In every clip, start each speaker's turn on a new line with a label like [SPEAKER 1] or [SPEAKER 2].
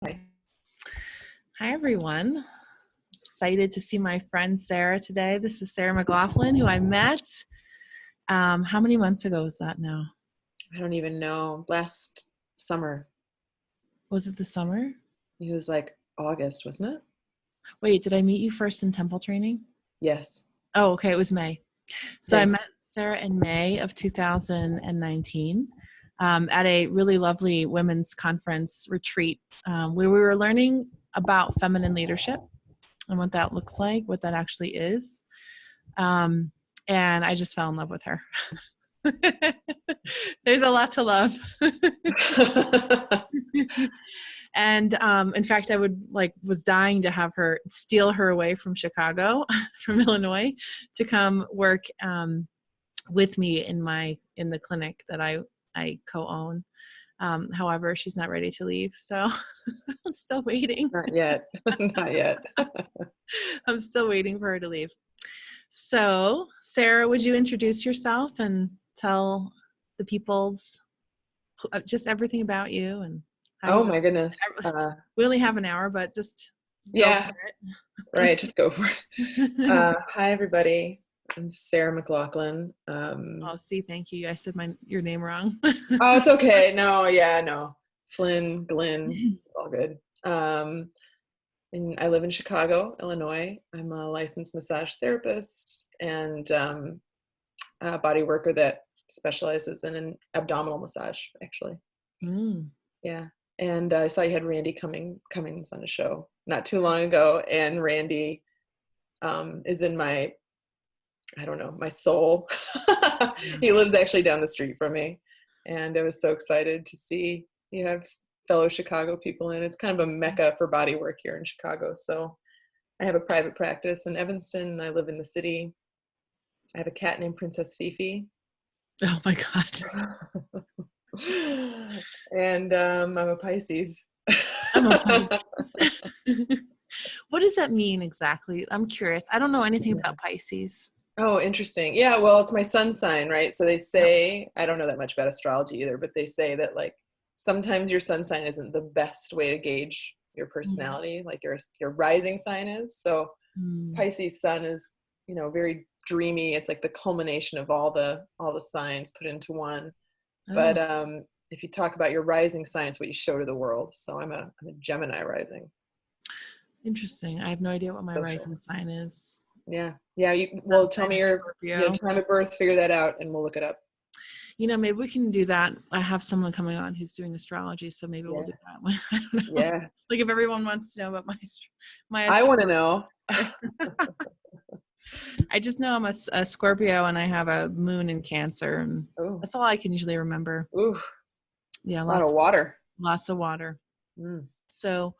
[SPEAKER 1] Hi.
[SPEAKER 2] Hi, everyone. Excited to see my friend Sarah today. This is Sarah McLaughlin, who I met. How many months ago was that now?
[SPEAKER 1] I don't even know. Last summer.
[SPEAKER 2] Was it the summer?
[SPEAKER 1] It was like August, wasn't it?
[SPEAKER 2] Wait, did I meet you first in temple training?
[SPEAKER 1] Yes.
[SPEAKER 2] Oh, okay. It was May. So I
[SPEAKER 1] May.
[SPEAKER 2] met Sarah in May of 2019 at a really lovely women's conference retreat where we were learning about feminine leadership and what that looks like, what that actually is. And I just fell in love with her. There's a lot to love. And in fact, I was dying to have her steal her away from Chicago, from Illinois, to come work with me in the clinic that I co-own. However, she's not ready to leave, so I'm still waiting.
[SPEAKER 1] Not yet. Not yet.
[SPEAKER 2] I'm still waiting for her to leave. So, Sarah, would you introduce yourself and tell the people's just everything about you and how
[SPEAKER 1] Oh
[SPEAKER 2] you got?
[SPEAKER 1] my goodness.
[SPEAKER 2] We only have an hour, but just go
[SPEAKER 1] Yeah,
[SPEAKER 2] for it.
[SPEAKER 1] right. Just go for it. Hi, everybody. I'm Sarah McLaughlin.
[SPEAKER 2] Oh, see, thank you. I said your name wrong.
[SPEAKER 1] Oh, it's okay. No, yeah, no. Flynn, Glenn, all good. And I live in Chicago, Illinois. I'm a licensed massage therapist and a body worker that specializes in an abdominal massage, actually. Yeah. And I saw you had Randy Cummings on a show not too long ago, and Randy is in my soul. He lives actually down the street from me, and I was so excited to see you have fellow Chicago people in. It's kind of a mecca for body work here in Chicago. So I have a private practice in Evanston, and I live in the city. I have a cat named Princess Fifi.
[SPEAKER 2] Oh my God.
[SPEAKER 1] And I'm a Pisces.
[SPEAKER 2] I'm a Pisces. What does that mean exactly? I'm curious. I don't know anything about Pisces.
[SPEAKER 1] Oh, interesting. Yeah, well, it's my sun sign, right? So they say, I don't know that much about astrology either, but they say that like sometimes your sun sign isn't the best way to gauge your personality, like your rising sign is. So Pisces sun is, very dreamy. It's like the culmination of all the signs put into one.
[SPEAKER 2] Oh.
[SPEAKER 1] But if you talk about your rising sign, it's what you show to the world. So I'm a Gemini rising.
[SPEAKER 2] Interesting. I have no idea what my rising sign is.
[SPEAKER 1] Yeah. Tell me your time of birth, figure that out, and we'll look it up.
[SPEAKER 2] Maybe we can do that. I have someone coming on who's doing astrology, so maybe we'll do that one. I don't know.
[SPEAKER 1] Yeah.
[SPEAKER 2] Like if everyone wants to know about my
[SPEAKER 1] I want to know.
[SPEAKER 2] I just know I'm a Scorpio and I have a moon in Cancer, and that's all I can usually remember.
[SPEAKER 1] Ooh.
[SPEAKER 2] Yeah,
[SPEAKER 1] a lot of water.
[SPEAKER 2] Lots of water. So,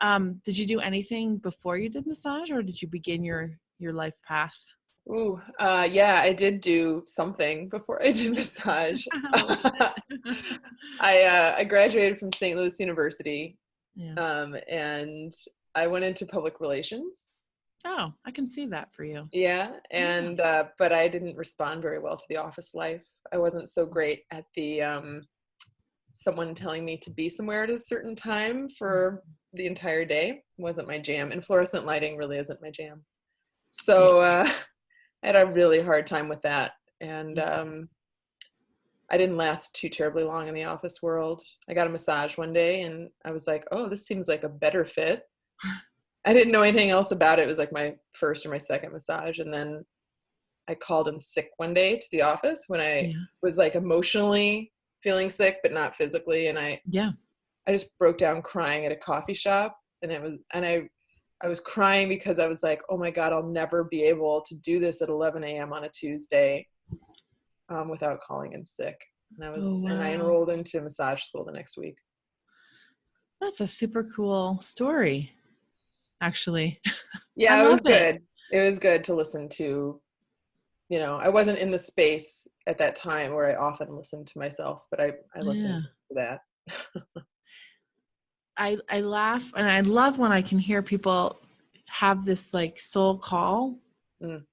[SPEAKER 2] did you do anything before you did massage, or did you begin your life path?
[SPEAKER 1] Yeah, I did do something before I did massage. I graduated from St. Louis University, and I went into public relations.
[SPEAKER 2] Oh, I can see that for you.
[SPEAKER 1] Yeah, and but I didn't respond very well to the office life. I wasn't so great at the someone telling me to be somewhere at a certain time for the entire day. Wasn't my jam, and fluorescent lighting really isn't my jam. So I had a really hard time with that, and I didn't last too terribly long in the office world. I got a massage one day, and I was like, oh, this seems like a better fit. I didn't know anything else about it. It was like my first or my second massage, and then I called in sick one day to the office when I was like emotionally feeling sick, but not physically. And I just broke down crying at a coffee shop, and I was crying because I was like, oh my God, I'll never be able to do this at 11 a.m. on a Tuesday without calling in sick. And and I enrolled into massage school the next week.
[SPEAKER 2] That's a super cool story, actually.
[SPEAKER 1] Yeah, it was good. It was good to listen to. I wasn't in the space at that time where I often listen to myself, but I listened to that.
[SPEAKER 2] I laugh and I love when I can hear people have this like soul call. The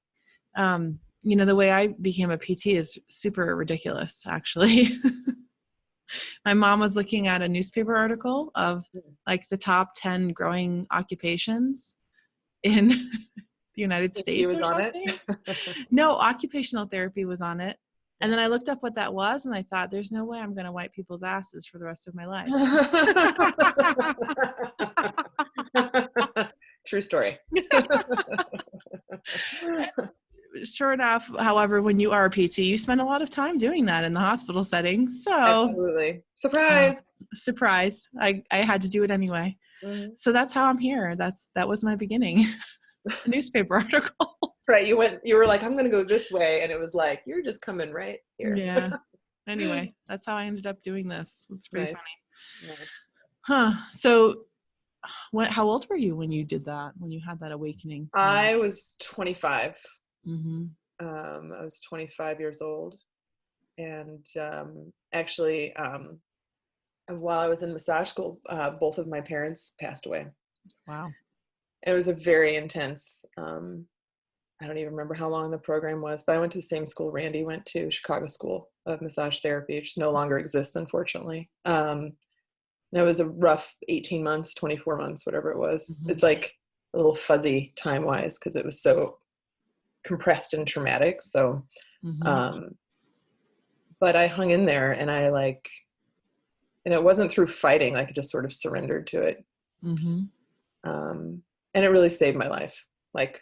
[SPEAKER 2] way I became a PT is super ridiculous, actually. My mom was looking at a newspaper article of like the top 10 growing occupations in the United
[SPEAKER 1] He
[SPEAKER 2] States
[SPEAKER 1] was
[SPEAKER 2] or
[SPEAKER 1] on it.
[SPEAKER 2] something. No, occupational therapy was on it. And then I looked up what that was and I thought, there's no way I'm going to wipe people's asses for the rest of my life.
[SPEAKER 1] True story.
[SPEAKER 2] Sure enough, however, when you are a PT, you spend a lot of time doing that in the hospital setting. So
[SPEAKER 1] Absolutely. Surprise.
[SPEAKER 2] surprise, I had to do it anyway.
[SPEAKER 1] Mhm.
[SPEAKER 2] So that's how I'm here. That was my beginning. A newspaper article.
[SPEAKER 1] Right. You were like, I'm going to go this way. And it was like, you're just coming right here.
[SPEAKER 2] Yeah. Anyway, that's how I ended up doing this. It's pretty
[SPEAKER 1] Nice.
[SPEAKER 2] funny.
[SPEAKER 1] Nice.
[SPEAKER 2] Huh. So how old were you when you did that, when you had that awakening?
[SPEAKER 1] I was 25.
[SPEAKER 2] Mm-hmm.
[SPEAKER 1] I was 25 years old. And actually, while I was in massage school, both of my parents passed away.
[SPEAKER 2] Wow.
[SPEAKER 1] It was a very intense, I don't even remember how long the program was, but I went to the same school Randy went to, Chicago School of Massage Therapy, which no longer exists, unfortunately. And it was a rough 18 months, 24 months, whatever it was.
[SPEAKER 2] Mm-hmm.
[SPEAKER 1] It's like a little fuzzy time-wise because it was so compressed and traumatic. So,
[SPEAKER 2] Mm-hmm.
[SPEAKER 1] but I hung in there and and it wasn't through fighting, like I just sort of surrendered to it.
[SPEAKER 2] Mm-hmm.
[SPEAKER 1] And it really saved my life. Like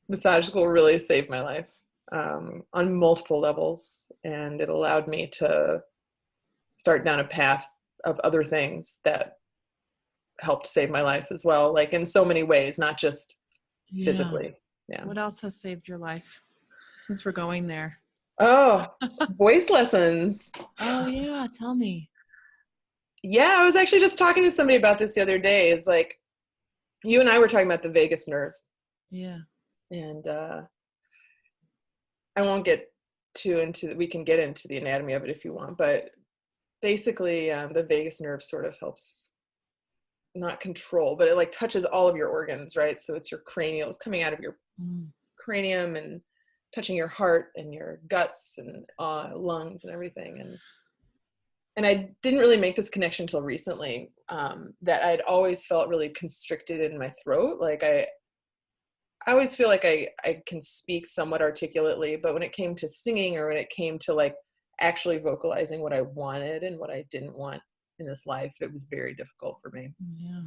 [SPEAKER 1] massage school really saved my life on multiple levels. And it allowed me to start down a path of other things that helped save my life as well. Like in so many ways, not just physically. Yeah.
[SPEAKER 2] What else has saved your life since we're going there?
[SPEAKER 1] Oh, voice lessons.
[SPEAKER 2] Oh yeah. Tell me.
[SPEAKER 1] Yeah. I was actually just talking to somebody about this the other day. It's like, you and I were talking about the vagus nerve.
[SPEAKER 2] Yeah.
[SPEAKER 1] And I won't get we can get into the anatomy of it if you want, but basically the vagus nerve sort of helps not control, but it like touches all of your organs, right? So it's your cranial, it's coming out of your cranium and touching your heart and your guts and lungs and everything. And I didn't really make this connection until recently, that I'd always felt really constricted in my throat. Like I always feel like I can speak somewhat articulately, but when it came to singing or when it came to like actually vocalizing what I wanted and what I didn't want in this life, it was very difficult for me.
[SPEAKER 2] Yeah.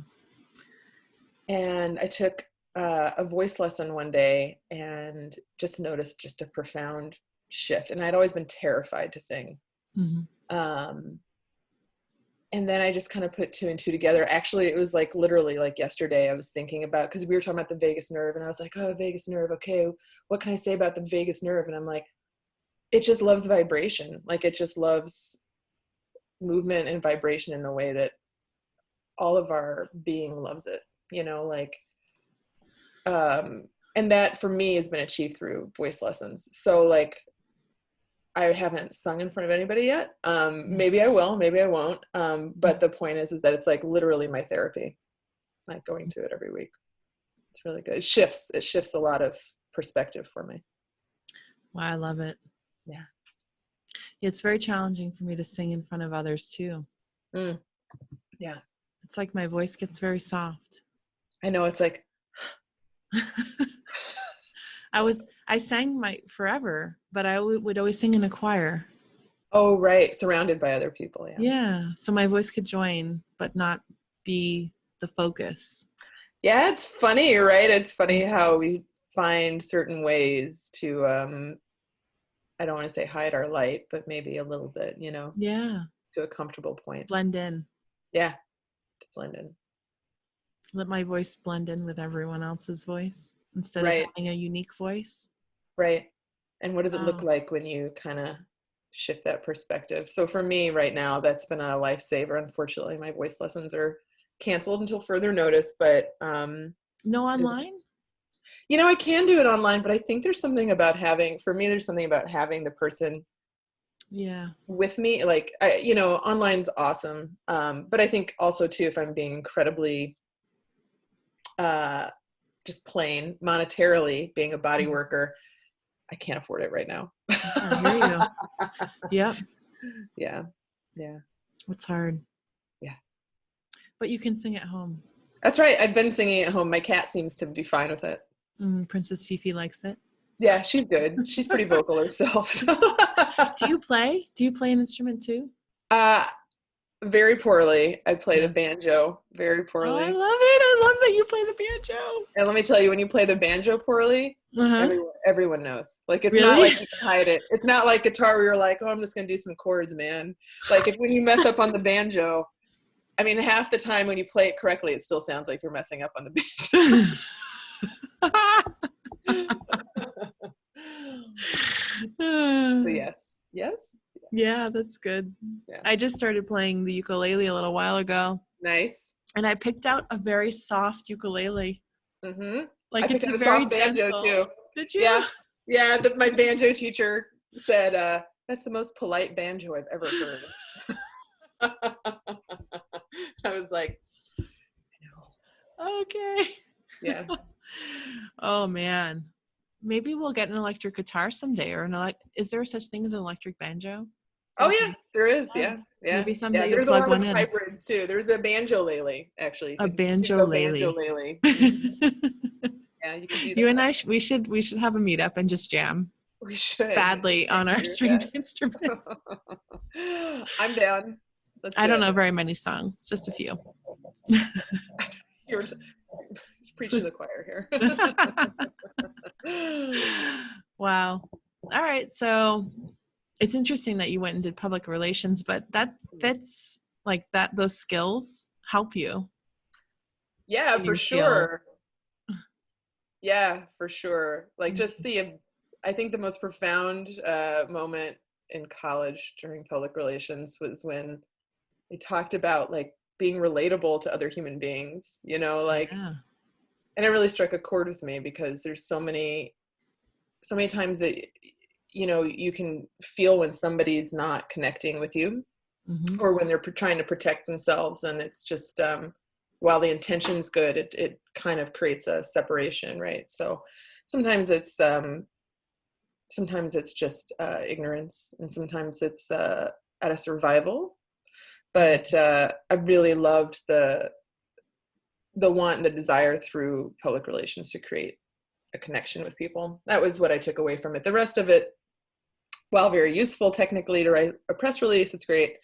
[SPEAKER 1] And I took a voice lesson one day and just noticed just a profound shift. And I'd always been terrified to sing.
[SPEAKER 2] Mm-hmm.
[SPEAKER 1] And then I just kind of put two and two together. Actually, it was like literally like yesterday I was thinking about, because we were talking about the vagus nerve and I was like, oh, vagus nerve. Okay, what can I say about the vagus nerve? And I'm like, it just loves vibration. Like it just loves movement and vibration in the way that all of our being loves it, like, and that for me has been achieved through voice lessons. So like, I haven't sung in front of anybody yet. Maybe I will, maybe I won't. But the point is that it's like literally my therapy, like going to it every week. It's really good. It shifts a lot of perspective for me.
[SPEAKER 2] Wow, I love it.
[SPEAKER 1] Yeah.
[SPEAKER 2] It's very challenging for me to sing in front of others too.
[SPEAKER 1] Yeah.
[SPEAKER 2] It's like my voice gets very soft.
[SPEAKER 1] I know, it's like,
[SPEAKER 2] I sang forever, but I would always sing in a choir.
[SPEAKER 1] oh, right. Surrounded by other people. Yeah.
[SPEAKER 2] Yeah. So my voice could join, but not be the focus.
[SPEAKER 1] Yeah. It's funny, right? It's funny how we find certain ways to, I don't want to say hide our light, but maybe a little bit,
[SPEAKER 2] Yeah.
[SPEAKER 1] to a comfortable point.
[SPEAKER 2] Blend in.
[SPEAKER 1] Yeah. To blend in.
[SPEAKER 2] Let my voice blend in with everyone else's voice instead
[SPEAKER 1] Right.
[SPEAKER 2] of having a unique voice.
[SPEAKER 1] Right. And what does it look
[SPEAKER 2] Wow.
[SPEAKER 1] like when you kind of shift that perspective? So for me right now, that's been a lifesaver. Unfortunately, my voice lessons are canceled until further notice, but
[SPEAKER 2] No online?
[SPEAKER 1] I can do it online, but I think there's something about there's something about having the person with me. Like, online's awesome. But I think also too, if I'm being incredibly just plain monetarily being a body worker, I can't afford it right now.
[SPEAKER 2] I hear you. Yep.
[SPEAKER 1] Yeah. Yeah.
[SPEAKER 2] It's hard.
[SPEAKER 1] Yeah.
[SPEAKER 2] But you can sing at home.
[SPEAKER 1] That's right. I've been singing at home. My cat seems to be fine with it.
[SPEAKER 2] Princess Fifi likes it.
[SPEAKER 1] Yeah, she's good. She's pretty vocal herself. So.
[SPEAKER 2] Do you play? Do you play an instrument too?
[SPEAKER 1] Very poorly. I play the banjo very
[SPEAKER 2] Oh, I
[SPEAKER 1] poorly.
[SPEAKER 2] love it. I love that you play the banjo.
[SPEAKER 1] And let me tell you, when you play the banjo poorly, everyone knows. Like, it's not like you can hide it. It's not like guitar where you're like, oh, I'm just going to do some chords, man. Like, when you mess up on the banjo, I mean, half the time when you play it correctly, it still sounds like you're messing up on the banjo. So yes.
[SPEAKER 2] Yeah, that's good. Yeah. I just started playing the ukulele a little while ago.
[SPEAKER 1] Nice.
[SPEAKER 2] And I picked out a very soft ukulele.
[SPEAKER 1] Mm-hmm.
[SPEAKER 2] Like,
[SPEAKER 1] I picked out a soft banjo too.
[SPEAKER 2] Did you?
[SPEAKER 1] Yeah. My banjo teacher said, that's the most polite banjo I've ever heard. I was like, no.
[SPEAKER 2] Okay.
[SPEAKER 1] Yeah.
[SPEAKER 2] Oh man. Maybe we'll get an electric guitar someday, or is there such thing as an electric banjo?
[SPEAKER 1] Oh yeah, there is. Yeah.
[SPEAKER 2] Maybe someday
[SPEAKER 1] there's
[SPEAKER 2] you'll plug
[SPEAKER 1] a lot
[SPEAKER 2] one
[SPEAKER 1] of
[SPEAKER 2] in.
[SPEAKER 1] Hybrids too. There's a banjo-lele actually.
[SPEAKER 2] A banjo-lele.
[SPEAKER 1] Yeah, you can do that.
[SPEAKER 2] You and I, we should have a meetup and just jam.
[SPEAKER 1] We should.
[SPEAKER 2] Badly on our stringed instruments.
[SPEAKER 1] I'm down.
[SPEAKER 2] I don't know very many songs, just a few.
[SPEAKER 1] You're preaching to the choir here.
[SPEAKER 2] Wow. All right. So it's interesting that you went and did public relations, but that fits, like, that those skills help you.
[SPEAKER 1] Yeah, for sure. Yeah, for sure. Like, just I think the most profound moment in college during public relations was when they talked about, like, being relatable to other human beings, like, and it really struck a chord with me, because there's so many times that, you can feel when somebody's not connecting with you, or when they're trying to protect themselves. And it's just, while the intention's good, it kind of creates a separation, right? So sometimes it's just ignorance, and sometimes it's out of survival. But I really loved the want and the desire through public relations to create a connection with people. That was what I took away from it. The rest of it, while very useful technically to write a press release, it's great.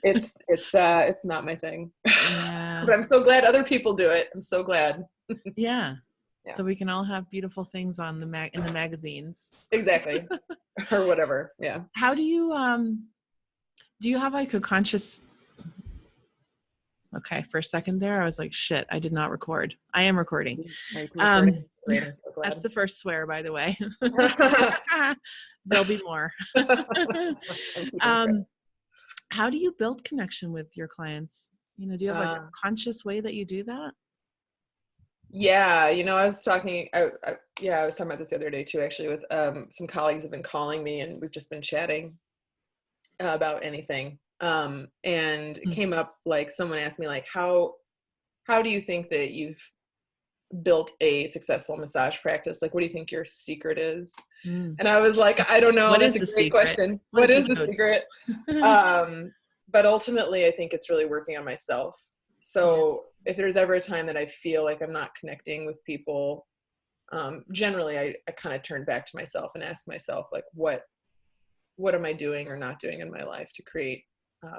[SPEAKER 1] It's not my thing.
[SPEAKER 2] Yeah.
[SPEAKER 1] But I'm so glad other people do it. I'm so glad.
[SPEAKER 2] Yeah. So we can all have beautiful things on in the magazines.
[SPEAKER 1] Exactly. Or whatever. Yeah.
[SPEAKER 2] How do you have like a conscious? Okay, for a second there, I was like, shit, I did not record. I am recording.
[SPEAKER 1] Great, I'm so glad.
[SPEAKER 2] That's the first swear, by the way. There'll be more. How do you build connection with your clients? Do you have like a conscious way that you do that?
[SPEAKER 1] Yeah, I was talking about this the other day too, actually, with some colleagues have been calling me, and we've just been chatting about anything. And it came up, like, someone asked me, like, how do you think that you've built a successful massage practice? Like, what do you think your secret is? And I was like, I don't know. That's a great question. What is the secret? But ultimately, I think it's really working on myself. So if there's ever a time that I feel like I'm not connecting with people, generally I kind of turn back to myself and ask myself, like, what am I doing or not doing in my life to create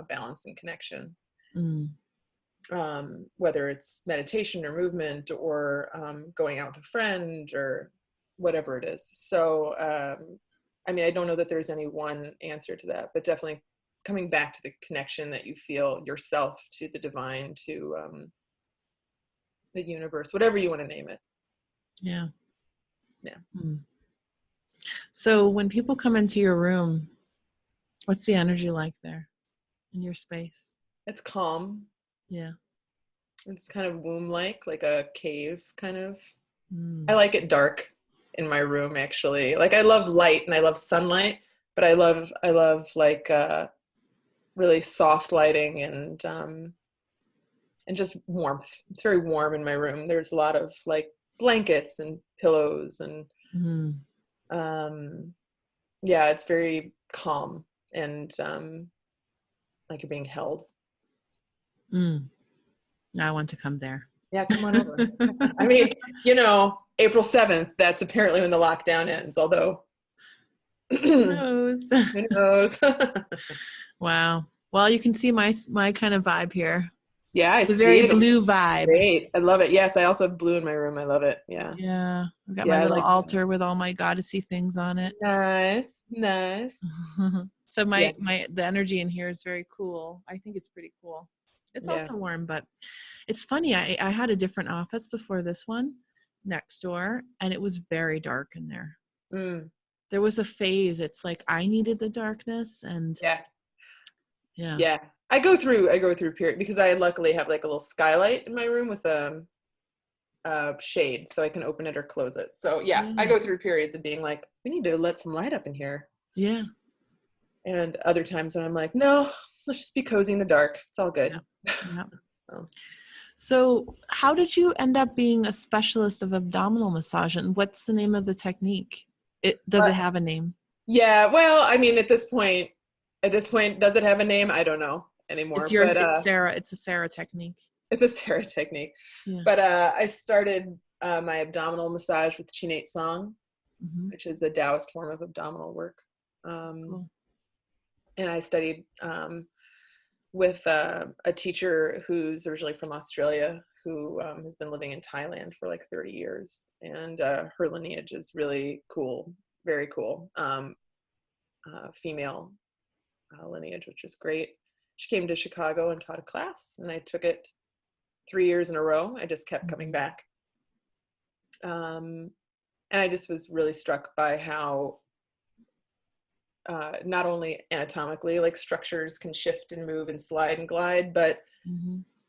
[SPEAKER 1] balance and connection? Whether it's meditation or movement, or going out with a friend, or whatever it is. So, I mean, I don't know that there's any one answer to that, but definitely coming back to the connection that you feel yourself to the divine, to the universe, whatever you want to name it. Yeah.
[SPEAKER 2] So when people come into your room, what's the energy like there in your space?
[SPEAKER 1] It's calm.
[SPEAKER 2] Yeah.
[SPEAKER 1] It's kind of womb-like a cave, kind of. I like it dark in my room, actually. Like, I love light and I love sunlight, but I love like really soft lighting and just warmth. It's very warm in my room. There's a lot of, like, blankets and pillows, and it's very calm, and like you're being held.
[SPEAKER 2] Mm. I want to come there.
[SPEAKER 1] Yeah, come on over. I mean, April 7th, that's apparently when the lockdown ends, although
[SPEAKER 2] Who
[SPEAKER 1] who
[SPEAKER 2] knows?
[SPEAKER 1] knows?
[SPEAKER 2] Wow. Well, you can see my kind of vibe here.
[SPEAKER 1] Yeah, I
[SPEAKER 2] It's a
[SPEAKER 1] see
[SPEAKER 2] very
[SPEAKER 1] it.
[SPEAKER 2] blue vibe.
[SPEAKER 1] Great. I love it. Yes, I also have blue in my room. I love it. Yeah.
[SPEAKER 2] Yeah. I've got my
[SPEAKER 1] Yeah, I
[SPEAKER 2] little
[SPEAKER 1] like that.
[SPEAKER 2] altar with all my goddessy things on it.
[SPEAKER 1] Nice. Nice.
[SPEAKER 2] So
[SPEAKER 1] Yeah.
[SPEAKER 2] the energy in here is very cool. I think it's pretty cool. It's
[SPEAKER 1] Yeah.
[SPEAKER 2] also warm, but it's funny. I had a different office before this one next door, and it was very dark in there.
[SPEAKER 1] Mm.
[SPEAKER 2] There was a phase. It's like I needed the darkness, and
[SPEAKER 1] Yeah.
[SPEAKER 2] yeah.
[SPEAKER 1] Yeah. I go through period because I luckily have like a little skylight in my room with shade, so I can open it or close it. So yeah, I go through periods of being like, we need to let some light up in here.
[SPEAKER 2] Yeah.
[SPEAKER 1] And other times when I'm like, no, let's just be cozy in the dark. It's all good.
[SPEAKER 2] Yeah. So how did you end up being a specialist of abdominal massage, and what's the name of the technique? Does it have a name?
[SPEAKER 1] Yeah, well, I mean, at this point, does it have a name? I don't know anymore.
[SPEAKER 2] It's Sarah. It's a Sarah technique.
[SPEAKER 1] It's a Sarah technique.
[SPEAKER 2] Yeah.
[SPEAKER 1] But I started my abdominal massage with Chinate Song, which is a Taoist form of abdominal work.
[SPEAKER 2] Cool.
[SPEAKER 1] And I studied with a teacher who's originally from Australia, who has been living in Thailand for like 30 years. And her lineage is really cool, very cool. Female lineage, which is great. She came to Chicago and taught a class, and I took it 3 years in a row. I just kept coming back. And I just was really struck by how not only anatomically, like structures can shift and move and slide and glide, but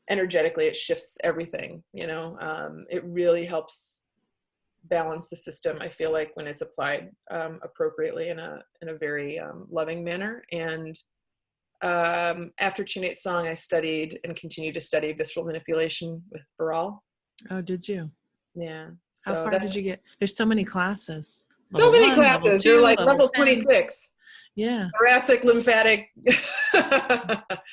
[SPEAKER 1] energetically it shifts everything. It really helps balance the system, I feel like, when it's applied appropriately in a very loving manner. And after Chinate Song, I studied and continue to study visceral manipulation with Baral.
[SPEAKER 2] Oh, did you?
[SPEAKER 1] Yeah.
[SPEAKER 2] How far did you get? There's so many classes.
[SPEAKER 1] So many classes.
[SPEAKER 2] Level 2,
[SPEAKER 1] You're like
[SPEAKER 2] level
[SPEAKER 1] level
[SPEAKER 2] 10.
[SPEAKER 1] 26.
[SPEAKER 2] Yeah.
[SPEAKER 1] Thoracic, lymphatic.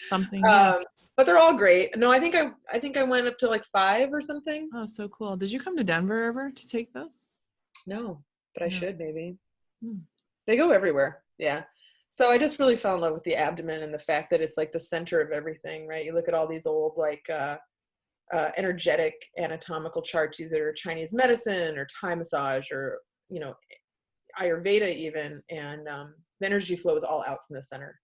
[SPEAKER 2] Something. Yeah.
[SPEAKER 1] But they're all great. No, I think I went up to like 5 or something.
[SPEAKER 2] Oh, so cool. Did you come to Denver ever to take those?
[SPEAKER 1] No, but I should maybe.
[SPEAKER 2] Hmm.
[SPEAKER 1] They go everywhere. Yeah. So I just really fell in love with the abdomen and the fact that it's like the center of everything, right? You look at all these old like energetic anatomical charts, either Chinese medicine or Thai massage or, Ayurveda even, and the energy flow is all out from the center.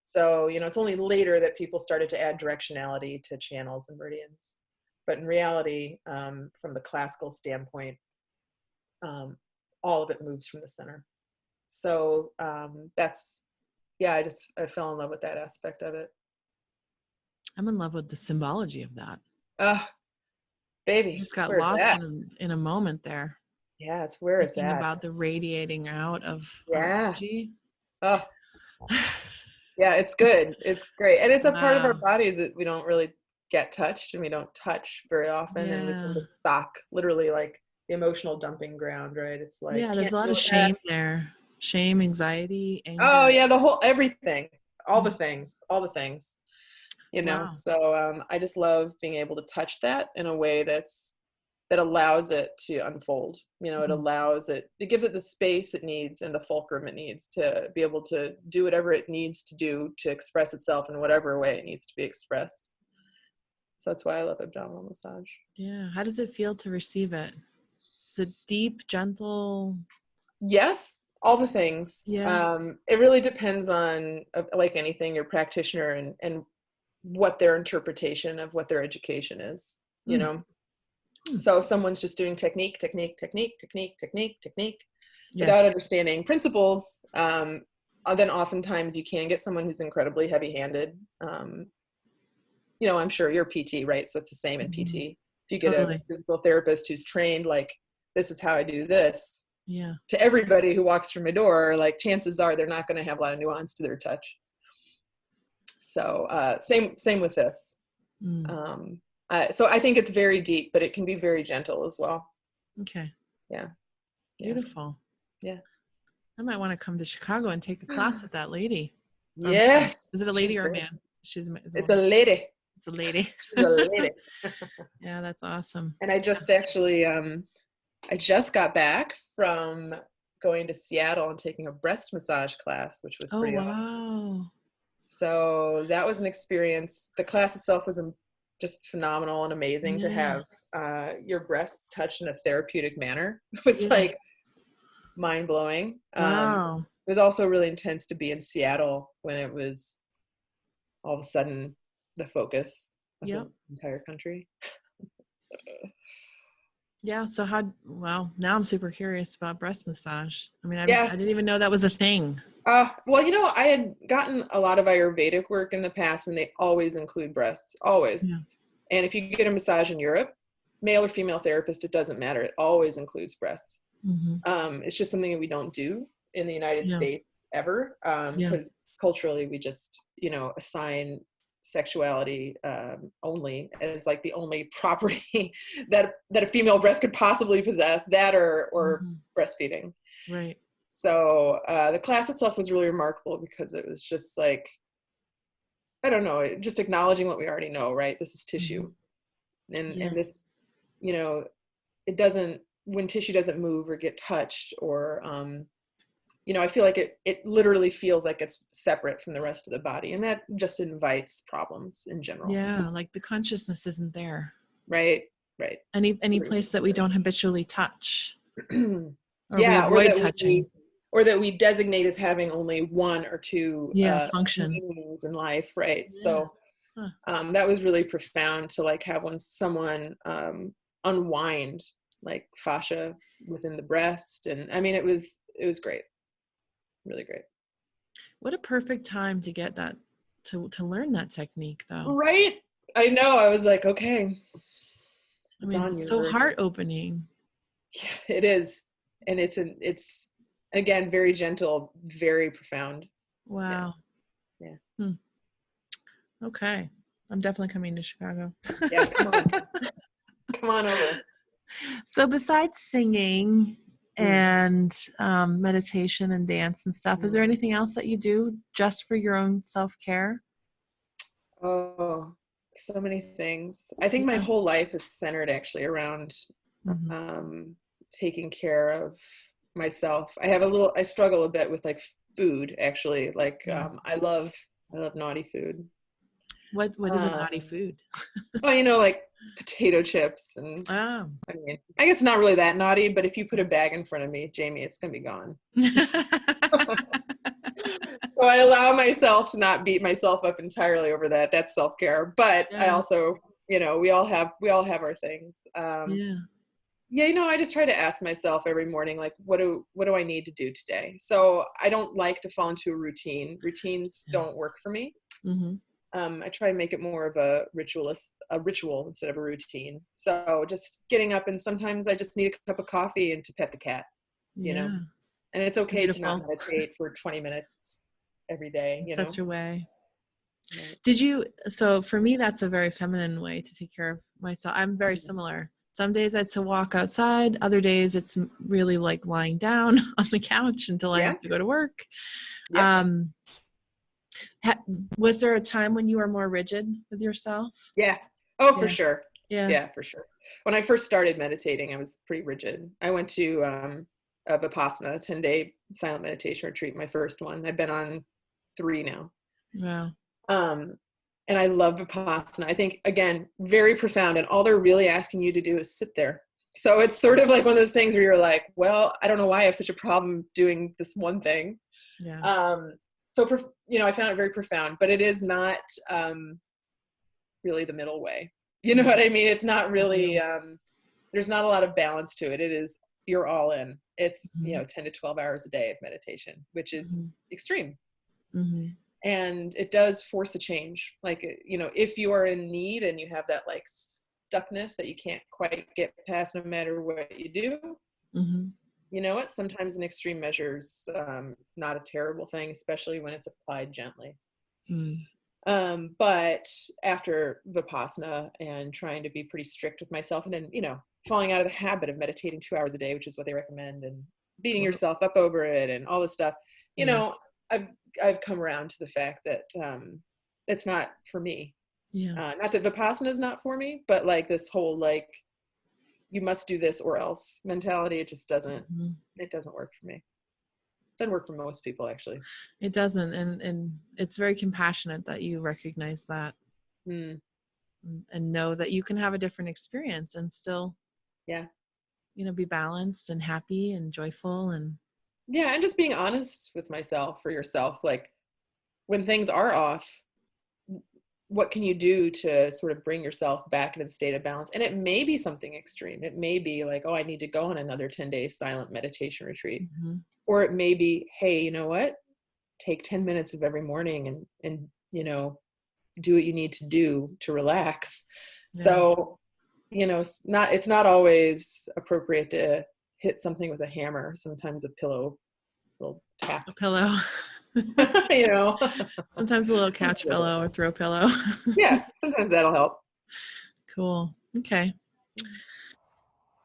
[SPEAKER 1] So, it's only later that people started to add directionality to channels and meridians. But in reality, from the classical standpoint, all of it moves from the center. So I fell in love with that aspect of it.
[SPEAKER 2] I'm in love with the symbology of that.
[SPEAKER 1] Baby.
[SPEAKER 2] I just got lost in a moment there.
[SPEAKER 1] Yeah, it's where it's at.
[SPEAKER 2] About the radiating out of energy.
[SPEAKER 1] Oh, yeah, it's good. It's great. And it's a part of our bodies that we don't really get touched, and we don't touch very often. And we can just stock, literally, like the emotional dumping ground, right? It's like,
[SPEAKER 2] there's a lot of shame there. Shame, anxiety, anger.
[SPEAKER 1] Oh yeah, everything, all the things.
[SPEAKER 2] Wow.
[SPEAKER 1] So I just love being able to touch that in a way that allows it to unfold. It gives it the space it needs and the fulcrum it needs to be able to do whatever it needs to do to express itself in whatever way it needs to be expressed. So that's why I love abdominal massage.
[SPEAKER 2] Yeah. How does it feel to receive it? Is it deep, gentle?
[SPEAKER 1] Yes, all the things.
[SPEAKER 2] Yeah.
[SPEAKER 1] It really depends on, like anything, your practitioner and what their interpretation of what their education is, So if someone's just doing technique without understanding principles, then oftentimes you can get someone who's incredibly heavy-handed. I'm sure you're PT, right? So it's the same in PT. If you get a physical therapist who's trained, like, this is how I do this, to everybody who walks through my door, like, chances are they're not going to have a lot of nuance to their touch. So same with this. So I think it's very deep, but it can be very gentle as well.
[SPEAKER 2] Okay.
[SPEAKER 1] Yeah.
[SPEAKER 2] Beautiful.
[SPEAKER 1] Yeah.
[SPEAKER 2] I might want to come to Chicago and take a class with that lady.
[SPEAKER 1] Yes.
[SPEAKER 2] Is it a
[SPEAKER 1] She's
[SPEAKER 2] lady or a
[SPEAKER 1] great.
[SPEAKER 2] man? It's a
[SPEAKER 1] It's a
[SPEAKER 2] woman.
[SPEAKER 1] lady.
[SPEAKER 2] It's a lady.
[SPEAKER 1] She's a lady.
[SPEAKER 2] Yeah, that's awesome.
[SPEAKER 1] And I just actually, I just got back from going to Seattle and taking a breast massage class, which was
[SPEAKER 2] Oh,
[SPEAKER 1] pretty awesome.
[SPEAKER 2] wow.
[SPEAKER 1] So that was an experience. The class itself was just phenomenal and amazing to
[SPEAKER 2] Yeah.
[SPEAKER 1] have your breasts touched in a therapeutic manner. It was
[SPEAKER 2] Yeah.
[SPEAKER 1] like mind blowing.
[SPEAKER 2] Wow.
[SPEAKER 1] It was also really intense to be in Seattle when it was all of a sudden the focus of
[SPEAKER 2] Yep.
[SPEAKER 1] the entire country.
[SPEAKER 2] Yeah. So well, now I'm super curious about breast massage. I mean, I didn't
[SPEAKER 1] Yes.
[SPEAKER 2] even know that was a thing.
[SPEAKER 1] Well, I had gotten a lot of Ayurvedic work in the past, and they always include breasts, always.
[SPEAKER 2] Yeah.
[SPEAKER 1] And if you get a massage in Europe, male or female therapist, it doesn't matter. It always includes breasts.
[SPEAKER 2] Mm-hmm.
[SPEAKER 1] It's just something that we don't do in the United
[SPEAKER 2] Yeah.
[SPEAKER 1] States ever,
[SPEAKER 2] Yeah.
[SPEAKER 1] because culturally we just, assign sexuality only as like the only property that a female breast could possibly possess, that or
[SPEAKER 2] Mm-hmm.
[SPEAKER 1] breastfeeding.
[SPEAKER 2] Right.
[SPEAKER 1] So the class itself was really remarkable because it was just like, I don't know, just acknowledging what we already know, right? This is tissue.
[SPEAKER 2] Yeah.
[SPEAKER 1] And this, it doesn't, when tissue doesn't move or get touched or, I feel like it literally feels like it's separate from the rest of the body. And that just invites problems in general.
[SPEAKER 2] Yeah. Like the consciousness isn't there.
[SPEAKER 1] Right. Right.
[SPEAKER 2] Any place that we don't habitually touch or we
[SPEAKER 1] Yeah.
[SPEAKER 2] avoid touching.
[SPEAKER 1] Or that we designate as having only one or two
[SPEAKER 2] Function.
[SPEAKER 1] meanings in life. Right.
[SPEAKER 2] Yeah.
[SPEAKER 1] So
[SPEAKER 2] Huh.
[SPEAKER 1] that was really profound to like have someone unwind like fascia within the breast. And I mean, it was great. Really great.
[SPEAKER 2] What a perfect time to get that, to learn that technique though.
[SPEAKER 1] Right. I know. I was like, okay.
[SPEAKER 2] I
[SPEAKER 1] It's
[SPEAKER 2] mean,
[SPEAKER 1] on
[SPEAKER 2] it's
[SPEAKER 1] you.
[SPEAKER 2] so heart opening.
[SPEAKER 1] Yeah, it is. And it's again, very gentle, very profound.
[SPEAKER 2] Wow.
[SPEAKER 1] Yeah.
[SPEAKER 2] Okay. I'm definitely coming to Chicago.
[SPEAKER 1] Yeah. Come on. Come on over.
[SPEAKER 2] So besides singing and meditation and dance and stuff, is there anything else that you do just for your own self-care?
[SPEAKER 1] Oh, so many things. I think my whole life is centered actually around taking care of myself. I struggle a bit with like food actually. Like I love naughty food.
[SPEAKER 2] What is a naughty food?
[SPEAKER 1] Well, like potato chips and I mean, I guess not really that naughty, but if you put a bag in front of me, Jamie, it's gonna be gone. So I allow myself to not beat myself up entirely over that. That's self-care. But I also, we all have our things. I just try to ask myself every morning, like, what do I need to do today? So I don't like to fall into a routine. Routines don't work for me. I try to make it more of a ritual instead of a routine. So just getting up, and sometimes I just need a cup of coffee and to pet the cat, and it's okay to not meditate for 20 minutes every day,
[SPEAKER 2] Such a way.
[SPEAKER 1] Right.
[SPEAKER 2] So for me, that's a very feminine way to take care of myself. I'm very similar. Some days it's to walk outside. Other days it's really like lying down on the couch until I have to go to work.
[SPEAKER 1] Yeah.
[SPEAKER 2] Was there a time when you were more rigid with yourself?
[SPEAKER 1] Yeah. Oh, for sure.
[SPEAKER 2] Yeah.
[SPEAKER 1] Yeah, for sure. When I first started meditating, I was pretty rigid. I went to a Vipassana 10-day silent meditation retreat, my first one. I've been on 3 now.
[SPEAKER 2] Wow.
[SPEAKER 1] And I love Vipassana. I think, again, very profound. And all they're really asking you to do is sit there. So it's sort of like one of those things where you're like, well, I don't know why I have such a problem doing this one thing.
[SPEAKER 2] Yeah.
[SPEAKER 1] So, I found it very profound, but it is not really the middle way. You know what I mean? It's not really, there's not a lot of balance to it. It is, you're all in. It's, 10 to 12 hours a day of meditation, which is extreme. And it does force a change. Like, if you are in need and you have that like stuckness that you can't quite get past no matter what you do, you know what? Sometimes an extreme measure's not a terrible thing, especially when it's applied gently. But after Vipassana and trying to be pretty strict with myself, and then, falling out of the habit of meditating 2 hours a day, which is what they recommend, and beating yourself up over it and all this stuff, I've come around to the fact that it's not for me.
[SPEAKER 2] Yeah.
[SPEAKER 1] Not that Vipassana is not for me, but like this whole like you must do this or else mentality, it just doesn't it doesn't work for me. It doesn't work for most people, actually.
[SPEAKER 2] It doesn't, and it's very compassionate that you recognize that and know that you can have a different experience and still,
[SPEAKER 1] yeah,
[SPEAKER 2] be balanced and happy and joyful and
[SPEAKER 1] yeah, and just being honest with myself for yourself, like when things are off, what can you do to sort of bring yourself back in a state of balance? And it may be something extreme. It may be like, oh, I need to go on another 10-day silent meditation retreat. Or it may be, hey, you know what? Take 10 minutes of every morning and do what you need to do to relax.
[SPEAKER 2] Yeah.
[SPEAKER 1] So, it's not always appropriate to hit something with a hammer. Sometimes a pillow will tap.
[SPEAKER 2] A pillow. Sometimes a little couch pillow or throw pillow.
[SPEAKER 1] Yeah, sometimes that'll help.
[SPEAKER 2] Cool. Okay.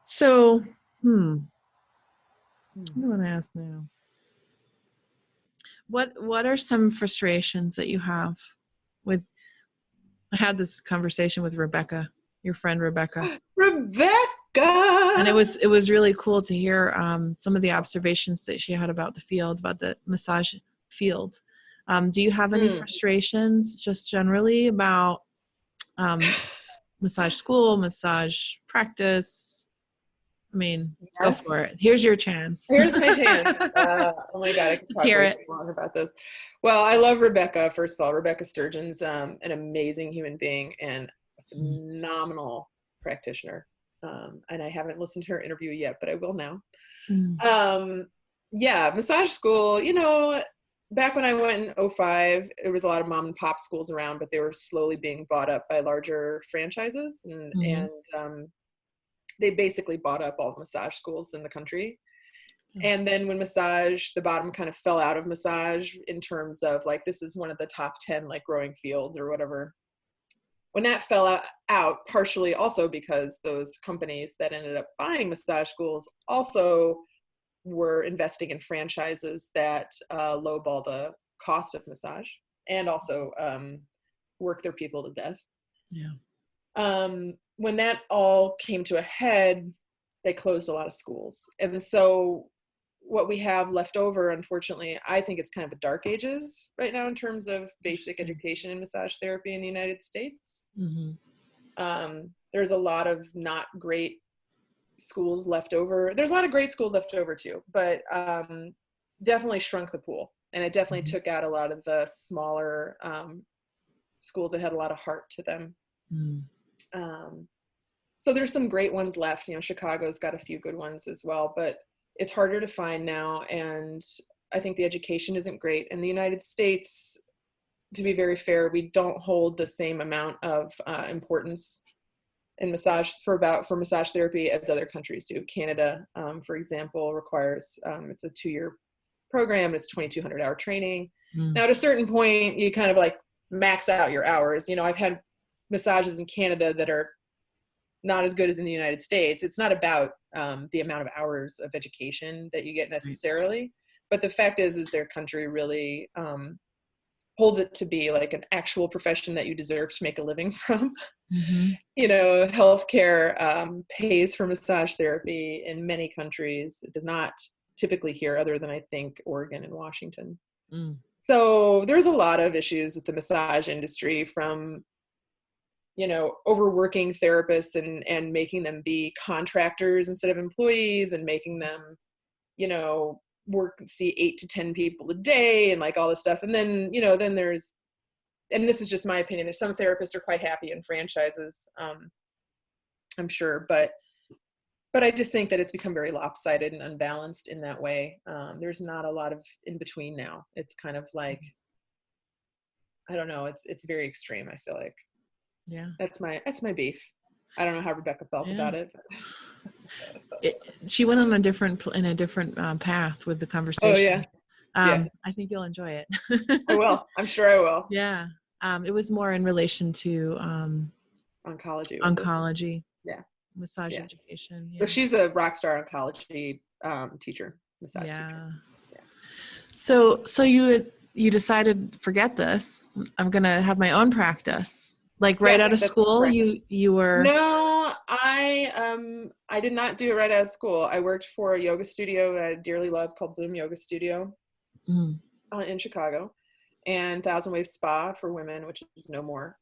[SPEAKER 2] So, what do I want to ask now? What are some frustrations that you have with? I had this conversation with Rebecca, your friend Rebecca.
[SPEAKER 1] Rebecca!
[SPEAKER 2] And it was really cool to hear some of the observations that she had about the field, about the massage field. Do you have any frustrations just generally about massage school, massage practice? I mean, Go for it. Here's your chance.
[SPEAKER 1] Here's my chance. Oh my God, I could talk way too long about this. Well, I love Rebecca. First of all, Rebecca Sturgeon's an amazing human being and a phenomenal practitioner. And I haven't listened to her interview yet, but I will now. Yeah, massage school, back when I went in 2005, there was a lot of mom and pop schools around, but they were slowly being bought up by larger franchises. And they basically bought up all the massage schools in the country. And then when the bottom kind of fell out of massage in terms of like, this is one of the top 10 like growing fields or whatever. When that fell out, partially also because those companies that ended up buying massage schools also were investing in franchises that lowball the cost of massage and also work their people to death. Yeah. When that all came to a head, they closed a lot of schools. And so what we have left over, unfortunately, I think it's kind of a dark ages right now in terms of basic education in massage therapy in the United States. There's a lot of not great schools left over. There's a lot of great schools left over too, but definitely shrunk the pool. And it definitely took out a lot of the smaller schools that had a lot of heart to them. So there's some great ones left. Chicago's got a few good ones as well, but it's harder to find now. And I think the education isn't great. In the United States, to be very fair, we don't hold the same amount of importance in massage for massage therapy as other countries do. Canada, for example, requires, it's a 2-year program. It's 2,200 hour training. Now at a certain point, you kind of like max out your hours. I've had massages in Canada that are not as good as in the United States. It's not about the amount of hours of education that you get necessarily, but the fact is their country really holds it to be like an actual profession that you deserve to make a living from. Healthcare pays for massage therapy in many countries. It does not typically here, other than I think Oregon and Washington. So there's a lot of issues with the massage industry, from overworking therapists and making them be contractors instead of employees, and making them, see 8 to 10 people a day and like all this stuff. And then, then there's, and this is just my opinion, there's some therapists are quite happy in franchises, I'm sure, but I just think that it's become very lopsided and unbalanced in that way. There's not a lot of in between now. It's kind of like, I don't know, it's very extreme, I feel like. Yeah, that's my beef. I don't know how Rebecca felt about it.
[SPEAKER 2] She went on a different path with the conversation.
[SPEAKER 1] Oh yeah.
[SPEAKER 2] I think you'll enjoy it.
[SPEAKER 1] I will. I'm sure I will.
[SPEAKER 2] Yeah. It was more in relation to
[SPEAKER 1] oncology. Yeah.
[SPEAKER 2] Massage education. Yeah.
[SPEAKER 1] So she's a rock star oncology teacher. Massage teacher. Yeah.
[SPEAKER 2] So you you decided, forget this, I'm going to have my own practice. Like right out
[SPEAKER 1] Yes,
[SPEAKER 2] of
[SPEAKER 1] that's
[SPEAKER 2] school,
[SPEAKER 1] correct.
[SPEAKER 2] you were.
[SPEAKER 1] No, I did not do it right out of school. I worked for a yoga studio I dearly love called Bloom Yoga Studio
[SPEAKER 2] Mm,
[SPEAKER 1] in Chicago, and Thousand Wave Spa for women, which is no more,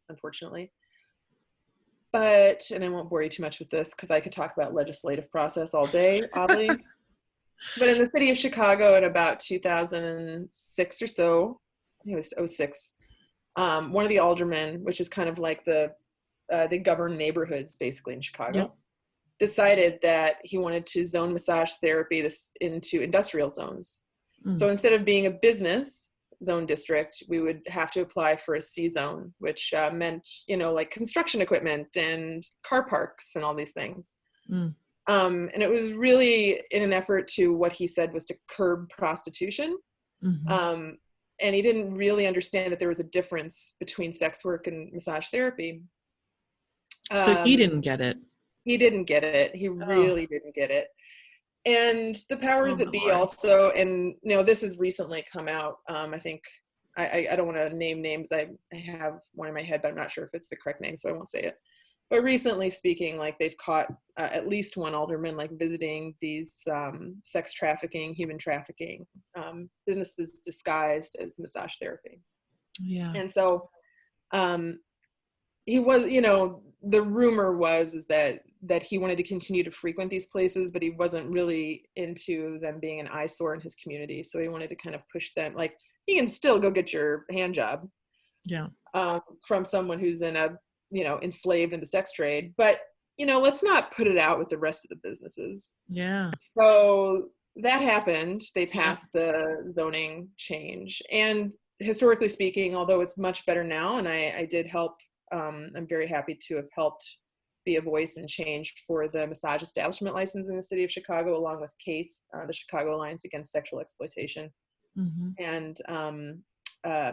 [SPEAKER 1] unfortunately. But, and I won't bore you too much with this because I could talk about legislative process all day, oddly. But in the city of Chicago in about 2006 or so, I think it was '06, one of the aldermen, which is kind of like they govern neighborhoods basically in Chicago,
[SPEAKER 2] yep.
[SPEAKER 1] decided that he wanted to zone massage therapy this into industrial zones.
[SPEAKER 2] Mm,
[SPEAKER 1] So instead of being a business zone district, we would have to apply for a C zone, which meant, like construction equipment and car parks and all these things.
[SPEAKER 2] mm,
[SPEAKER 1] And it was really in an effort to, what he said was to curb prostitution.
[SPEAKER 2] mm-hmm.
[SPEAKER 1] And he didn't really understand that there was a difference between sex work and massage therapy.
[SPEAKER 2] So he
[SPEAKER 1] Um,
[SPEAKER 2] didn't get it.
[SPEAKER 1] he didn't get it. He
[SPEAKER 2] Oh,
[SPEAKER 1] really didn't get it. And the powers
[SPEAKER 2] oh my
[SPEAKER 1] that be
[SPEAKER 2] Lord.
[SPEAKER 1] also, and this has recently come out. I think I don't want to name names. I have one in my head, but I'm not sure if it's the correct name, so I won't say it. But recently speaking, like they've caught at least one alderman like visiting these sex trafficking, human trafficking businesses disguised as massage therapy.
[SPEAKER 2] Yeah.
[SPEAKER 1] And so he was, the rumor was is that he wanted to continue to frequent these places, but he wasn't really into them being an eyesore in his community. So he wanted to kind of push them, like, you can still go get your hand job
[SPEAKER 2] Yeah.
[SPEAKER 1] from someone who's enslaved in the sex trade, but let's not put it out with the rest of the businesses.
[SPEAKER 2] Yeah.
[SPEAKER 1] So that happened. They
[SPEAKER 2] Yep.
[SPEAKER 1] passed the zoning change, and historically speaking, although it's much better now, and I did help, I'm very happy to have helped be a voice and change for the massage establishment license in the city of Chicago, along with CASE, the Chicago Alliance Against Sexual Exploitation,
[SPEAKER 2] Mm-hmm.
[SPEAKER 1] and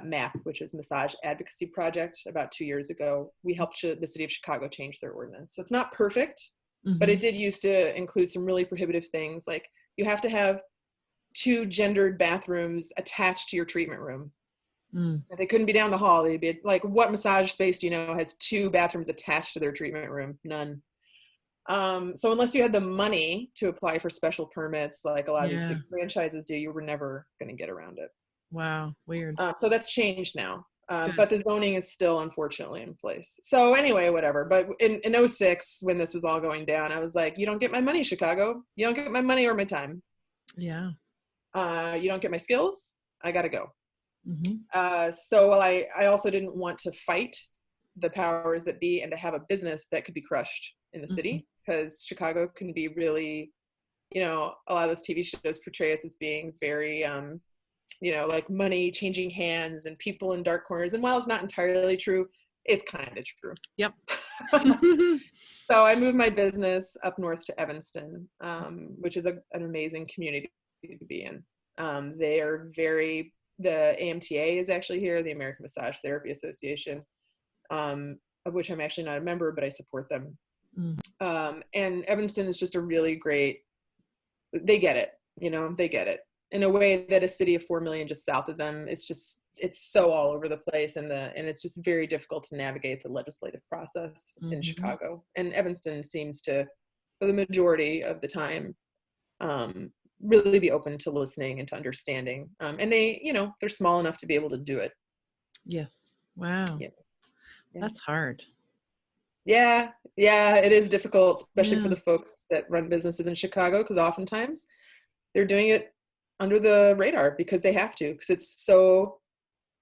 [SPEAKER 1] MAP, which is Massage Advocacy Project. About 2 years ago, we helped the city of Chicago change their ordinance. So it's not perfect, but
[SPEAKER 2] Mm-hmm.
[SPEAKER 1] it did used to include some really prohibitive things, like you have to have 2 gendered bathrooms attached to your treatment room.
[SPEAKER 2] Mm.
[SPEAKER 1] If they couldn't be down the hall, they'd be like, what massage space do you know has 2 bathrooms attached to their treatment room? None. So unless you had the money to apply for special permits, like a lot of these
[SPEAKER 2] Yeah.
[SPEAKER 1] big franchises do, you were never going to get around it.
[SPEAKER 2] Wow. Weird.
[SPEAKER 1] So that's changed now.
[SPEAKER 2] Good.
[SPEAKER 1] But the zoning is still unfortunately in place. So anyway, whatever. But in '06, when this was all going down, I was like, you don't get my money, Chicago. You don't get my money or my time.
[SPEAKER 2] Yeah.
[SPEAKER 1] You don't get my skills. I got to go.
[SPEAKER 2] Mm-hmm.
[SPEAKER 1] So while I also didn't want to fight the powers that be and to have a business that could be crushed in the
[SPEAKER 2] Mm-hmm.
[SPEAKER 1] city, because Chicago can be really, a lot of those TV shows portray us as being very, like money changing hands and people in dark corners. And while it's not entirely true, it's kind of true.
[SPEAKER 2] Yep.
[SPEAKER 1] So I moved my business up north to Evanston, which is an amazing community to be in. They are the AMTA is actually here, the American Massage Therapy Association, of which I'm actually not a member, but I support them.
[SPEAKER 2] Mm.
[SPEAKER 1] And Evanston is just a really great, they get it, they get it in a way that a city of 4 million just south of them, it's so all over the place, and it's just very difficult to navigate the legislative process in
[SPEAKER 2] Mm-hmm.
[SPEAKER 1] Chicago. And Evanston seems to, for the majority of the time, really be open to listening and to understanding. And they're small enough to be able to do it.
[SPEAKER 2] Yes. Wow.
[SPEAKER 1] Yeah. Yeah.
[SPEAKER 2] That's hard.
[SPEAKER 1] Yeah, it is difficult, especially
[SPEAKER 2] Yeah.
[SPEAKER 1] for the folks that run businesses in Chicago, because oftentimes they're doing it under the radar because they have to, because it's so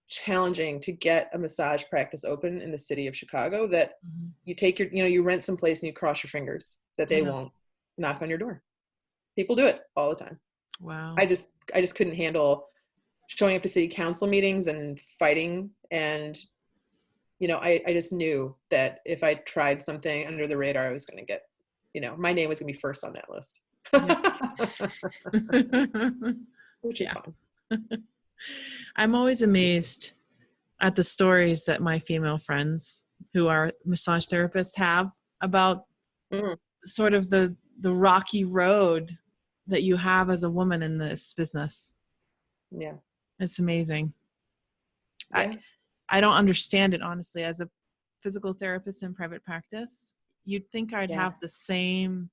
[SPEAKER 1] challenging to get a massage practice open in the city of Chicago that
[SPEAKER 2] Mm-hmm.
[SPEAKER 1] you take you rent some place and you cross your fingers that they
[SPEAKER 2] Yeah.
[SPEAKER 1] won't knock on your door. People do it all the time.
[SPEAKER 2] Wow.
[SPEAKER 1] I just couldn't handle showing up to city council meetings and fighting, and I just knew that if I tried something under the radar, I was going to get, my name was going to be first on that list. Which is
[SPEAKER 2] Yeah.
[SPEAKER 1] fun.
[SPEAKER 2] I'm always amazed at the stories that my female friends who are massage therapists have about sort of the rocky road that you have as a woman in this business.
[SPEAKER 1] Yeah.
[SPEAKER 2] It's amazing.
[SPEAKER 1] Yeah.
[SPEAKER 2] I don't understand it, honestly. As a physical therapist in private practice, you'd think I'd
[SPEAKER 1] Yeah.
[SPEAKER 2] have the same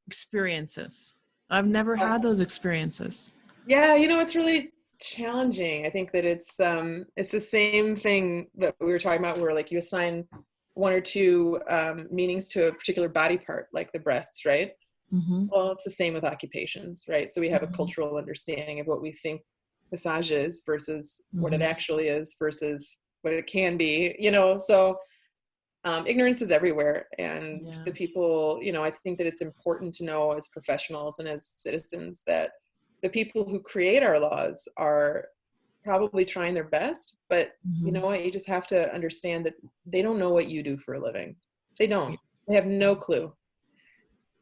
[SPEAKER 2] experiences. I've never
[SPEAKER 1] Uh,
[SPEAKER 2] had those experiences.
[SPEAKER 1] yeah, it's really challenging. I think that it's the same thing that we were talking about where like you assign one or two meanings to a particular body part, like the breasts, right?
[SPEAKER 2] Mm-hmm.
[SPEAKER 1] Well, it's the same with occupations, right? So we have a
[SPEAKER 2] Mm-hmm.
[SPEAKER 1] cultural understanding of what we think massage is versus what it
[SPEAKER 2] Mm-hmm.
[SPEAKER 1] actually is versus what it can be, so ignorance is everywhere. And
[SPEAKER 2] Yeah.
[SPEAKER 1] the people, I think that it's important to know as professionals and as citizens that the people who create our laws are probably trying their best, but you
[SPEAKER 2] Mm-hmm.
[SPEAKER 1] know what, you just have to understand that they don't know what you do for a living. They
[SPEAKER 2] Yeah.
[SPEAKER 1] don't. They have no clue.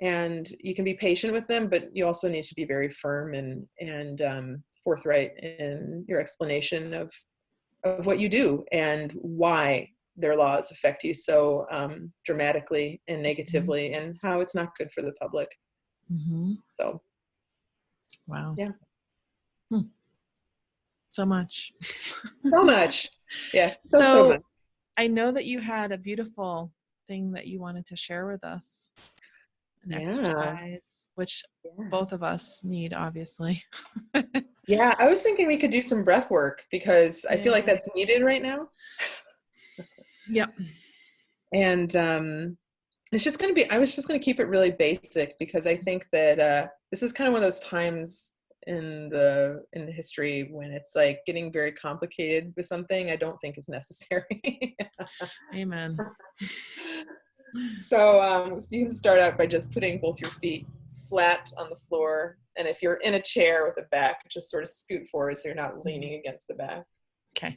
[SPEAKER 1] And you can be patient with them, but you also need to be very firm and forthright in your explanation of what you do and why their laws affect you so dramatically and
[SPEAKER 2] Mm-hmm.
[SPEAKER 1] negatively, and how it's not good for the public.
[SPEAKER 2] Mm-hmm.
[SPEAKER 1] So
[SPEAKER 2] Wow.
[SPEAKER 1] yeah,
[SPEAKER 2] So much.
[SPEAKER 1] so much. Yeah, so
[SPEAKER 2] So
[SPEAKER 1] much.
[SPEAKER 2] I know that you had a beautiful thing that you wanted to share with us, an
[SPEAKER 1] Yeah,
[SPEAKER 2] exercise, which
[SPEAKER 1] yeah.
[SPEAKER 2] both of us need, obviously.
[SPEAKER 1] Yeah, I was thinking we could do some breath work because I feel like
[SPEAKER 2] Yay.
[SPEAKER 1] that's needed right now.
[SPEAKER 2] Yep.
[SPEAKER 1] And it's just going to be, I was just going to keep it really basic because I think that this is kind of one of those times in the history when it's like getting very complicated with something I don't think is necessary.
[SPEAKER 2] Amen.
[SPEAKER 1] So you can start out by just putting both your feet flat on the floor, and if you're in a chair with a back, just sort of scoot forward so you're not leaning against the back.
[SPEAKER 2] Okay.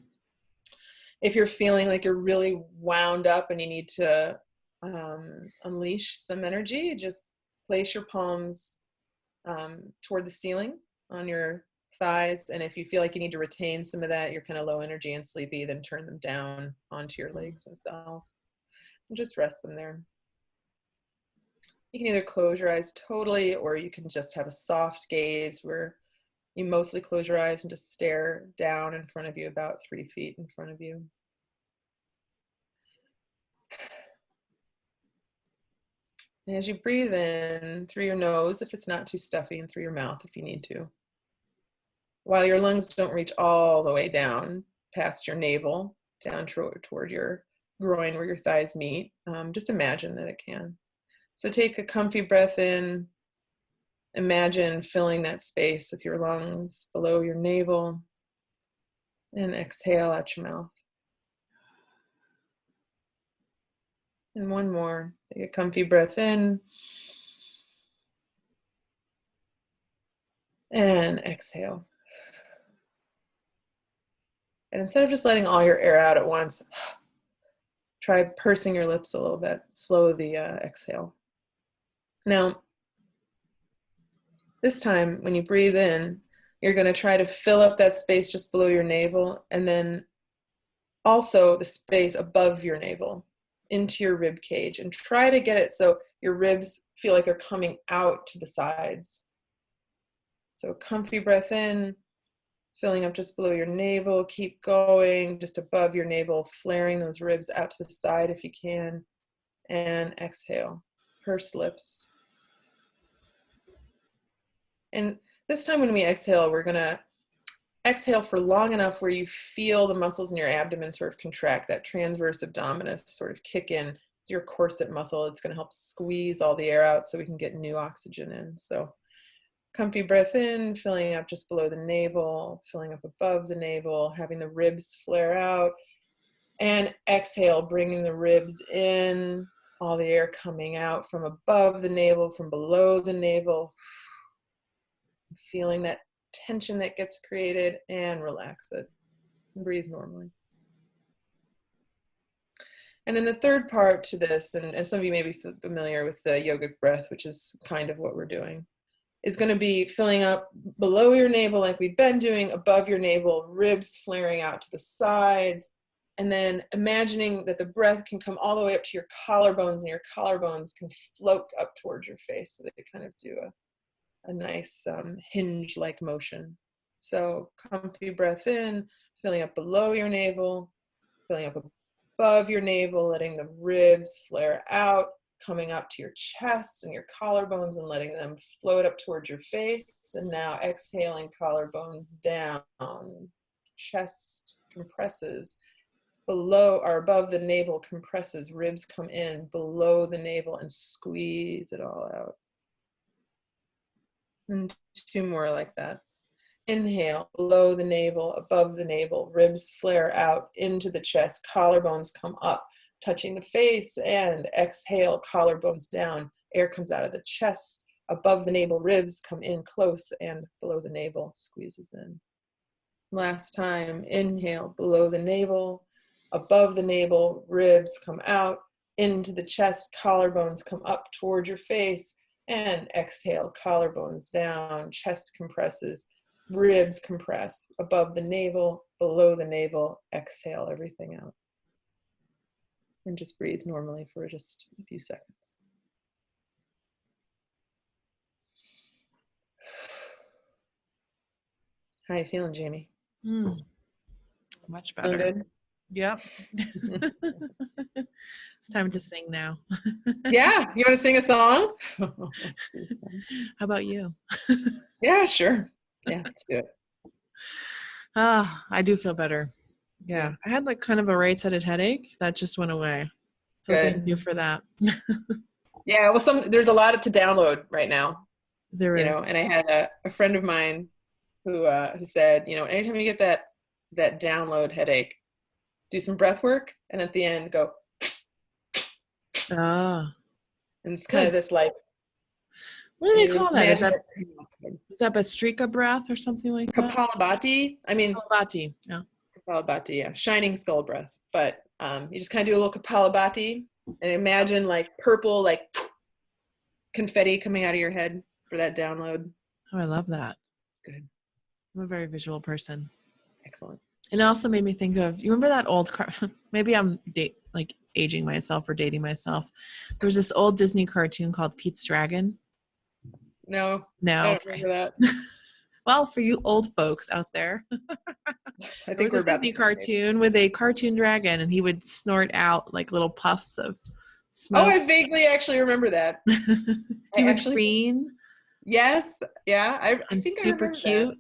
[SPEAKER 1] If you're feeling like you're really wound up and you need to unleash some energy, just place your palms toward the ceiling on your thighs. And if you feel like you need to retain some of that, you're kind of low energy and sleepy, then turn them down onto your legs themselves and just rest them there. You can either close your eyes totally, or you can just have a soft gaze where you mostly close your eyes and just stare down in front of you, about 3 feet in front of you. And as you breathe in through your nose, if it's not too stuffy, and through your mouth if you need to, while your lungs don't reach all the way down past your navel, down toward your groin where your thighs meet, just imagine that it can. So take a comfy breath in. Imagine filling that space with your lungs below your navel, and exhale out your mouth. And one more. Take a comfy breath in and exhale. And instead of just letting all your air out at once, try pursing your lips a little bit. Slow the exhale. Now, this time when you breathe in, you're going to try to fill up that space just below your navel, and then also the space above your navel into your rib cage, and try to get it so your ribs feel like they're coming out to the sides. So comfy breath in, filling up just below your navel. Keep going just above your navel, flaring those ribs out to the side if you can. And exhale, pursed lips. And this time when we exhale, we're going to exhale for long enough where you feel the muscles in your abdomen sort of contract, that transverse abdominis sort of kick in. It's your corset muscle. It's going to help squeeze all the air out so we can get new oxygen in. So comfy breath in, filling up just below the navel, filling up above the navel, having the ribs flare out. And exhale, bringing the ribs in, all the air coming out from above the navel, from below the navel. Feeling that tension that gets created, and relax it. Breathe normally. And then the third part to this, and some of you may be familiar with the yogic breath, which is kind of what we're doing, is going to be filling up below your navel like we've been doing, above your navel, ribs flaring out to the sides, and then imagining that the breath can come all the way up to your collarbones, and your collarbones can float up towards your face so they kind of do a nice hinge-like motion. So comfy breath in, filling up below your navel, filling up above your navel, letting the ribs flare out, coming up to your chest and your collarbones and letting them float up towards your face. And now exhaling, collarbones down, chest compresses, below or above the navel compresses, ribs come in below the navel and squeeze it all out. And 2 more like that. Inhale, below the navel, above the navel, ribs flare out into the chest, collarbones come up, touching the face, and exhale, collarbones down, air comes out of the chest, above the navel, ribs come in close, and below the navel, squeezes in. Last time, inhale, below the navel, above the navel, ribs come out, into the chest, collarbones come up toward your face, and exhale, collarbones down, chest compresses, ribs compress, above the navel, below the navel, exhale everything out. And just breathe normally for just a few seconds. How you feeling, Jamie?
[SPEAKER 2] Much
[SPEAKER 1] Feeling
[SPEAKER 2] better.
[SPEAKER 1] good?
[SPEAKER 2] Yep. It's time to sing now.
[SPEAKER 1] Yeah, you want to sing a song?
[SPEAKER 2] How about you?
[SPEAKER 1] Yeah, sure. Yeah, let's do it.
[SPEAKER 2] I do feel better. Yeah. I had like kind of a right-sided headache that just went away. So
[SPEAKER 1] Good.
[SPEAKER 2] thank you for that.
[SPEAKER 1] Yeah, well, there's a lot to download right now.
[SPEAKER 2] There is.
[SPEAKER 1] And I had a friend of mine who said, anytime you get that download headache, do some breath work, and at the end go.
[SPEAKER 2] Ah.
[SPEAKER 1] And it's kind of this like.
[SPEAKER 2] What do they call that? Is that Bastrika breath or something like that?
[SPEAKER 1] Kapalabhati.
[SPEAKER 2] Kapalabhati. Yeah.
[SPEAKER 1] Kapalabhati, yeah. Shining skull breath. But you just kind of do a little Kapalabhati and imagine like purple, like confetti coming out of your head for that download.
[SPEAKER 2] Oh, I love that.
[SPEAKER 1] It's good.
[SPEAKER 2] I'm a very visual person.
[SPEAKER 1] Excellent.
[SPEAKER 2] And it also made me think of, you remember that old maybe I'm aging myself or dating myself. There was this old Disney cartoon called Pete's Dragon.
[SPEAKER 1] No,
[SPEAKER 2] I
[SPEAKER 1] don't remember that.
[SPEAKER 2] Well, for you old folks out there,
[SPEAKER 1] I think we're
[SPEAKER 2] a Disney cartoon with a cartoon dragon, and he would snort out like little puffs of smoke.
[SPEAKER 1] Oh, I vaguely actually remember that.
[SPEAKER 2] He was green.
[SPEAKER 1] Yes, yeah, I think
[SPEAKER 2] super cute.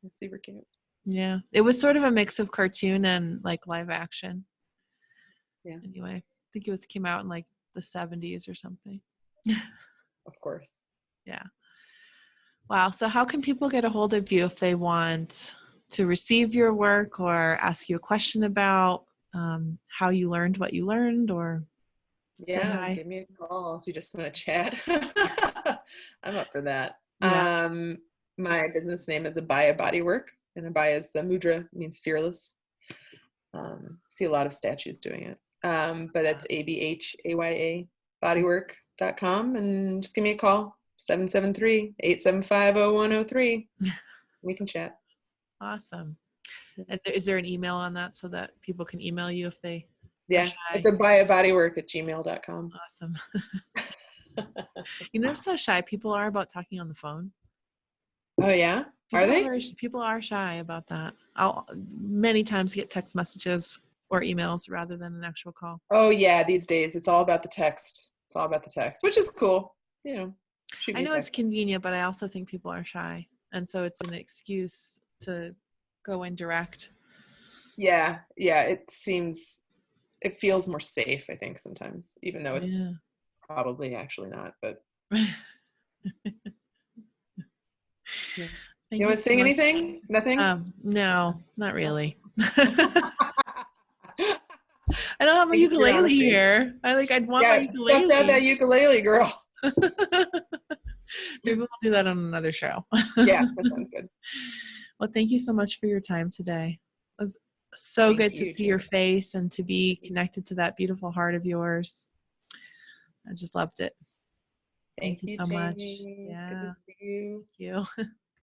[SPEAKER 1] That's super cute.
[SPEAKER 2] Yeah, it was sort of a mix of cartoon and like live action.
[SPEAKER 1] Yeah.
[SPEAKER 2] Anyway, I think it came out in like the 70s or something.
[SPEAKER 1] Of course.
[SPEAKER 2] Yeah. Wow. So how can people get a hold of you if they want to receive your work or ask you a question about how you learned what you learned, or
[SPEAKER 1] give me a call if you just want to chat. I'm up for that.
[SPEAKER 2] Yeah.
[SPEAKER 1] My business name is Abaya Bodywork, and Abaya is the mudra, means fearless. See a lot of statues doing it. But that's ABHAYA bodywork.com, and just give me a call, 773-875-0103. We can chat.
[SPEAKER 2] Awesome. And is there an email on that so that people can email you if they
[SPEAKER 1] it's abayabodywork@gmail.com.
[SPEAKER 2] Awesome. You notice how shy people are about talking on the phone?
[SPEAKER 1] Oh yeah?
[SPEAKER 2] People are shy about that. I'll many times get text messages or emails rather than an actual call.
[SPEAKER 1] Oh yeah, these days it's all about the text. It's all about the text, which is cool. I know
[SPEAKER 2] it's convenient, but I also think people are shy. And so it's an excuse to go in direct.
[SPEAKER 1] Yeah. It feels more safe, I think, sometimes, even though it's probably actually not, but. Yeah. You want to sing anything? Nothing?
[SPEAKER 2] No, not really. I don't have my ukulele here. I'd want my ukulele.
[SPEAKER 1] Bust out that ukulele, girl.
[SPEAKER 2] Maybe we'll do that on another show.
[SPEAKER 1] Yeah, that sounds good.
[SPEAKER 2] Well, thank you so much for your time today. It was so good to see your face and to be connected to that beautiful heart of yours. I just loved it. Thank you so much. Yeah.
[SPEAKER 1] Good to see you.
[SPEAKER 2] Thank you.